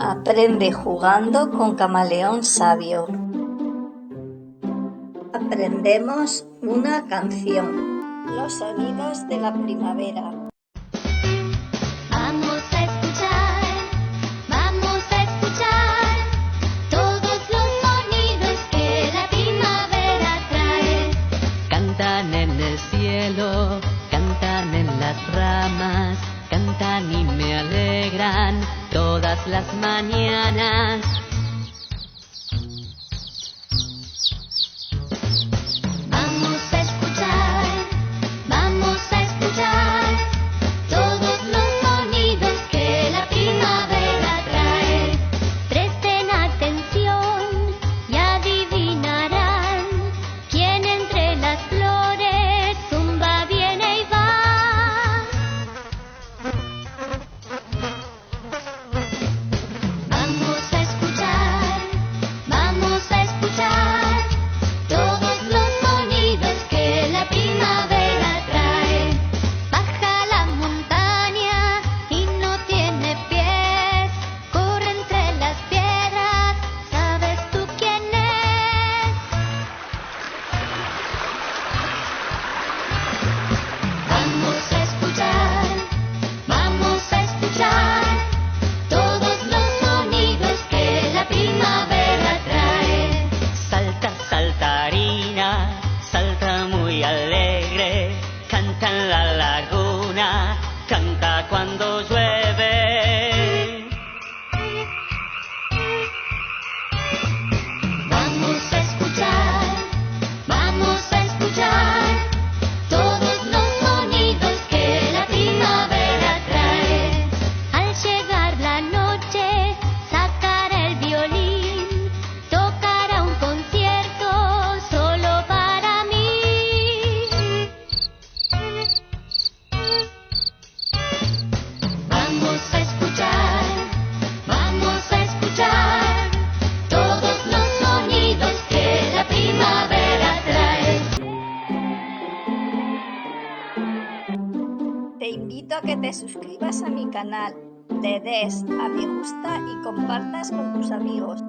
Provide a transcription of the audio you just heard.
Aprende jugando con Camaleón Sabio. Aprendemos una canción. Los sonidos de la primavera. Vamos a escuchar todos los sonidos que la primavera trae. Cantan en el cielo, cantan en las ramas, cantan y me alegran todas las mañanas. Vamos a escuchar todos los sonidos que la primavera trae. Presten atención y adivinarán quién entre las flores zumba, viene y va. Vamos a escuchar todos los sonidos que la primavera trae. Baja la montaña y no tiene pies, corre entre las piedras, ¿sabes tú quién es? Vamos a escuchar todos los sonidos que la primavera trae. Salta, saltarina, salta muy alegre, canta en la laguna, canta cuando llueve. Vamos a escuchar todos los sonidos que la primavera trae. Al llegar la noche, sacará el violín, tocará un concierto solo para mí. Vamos a escuchar todos los sonidos que la primavera trae. Te invito a que te suscribas a mi canal, le des a me gusta y compartas con tus amigos.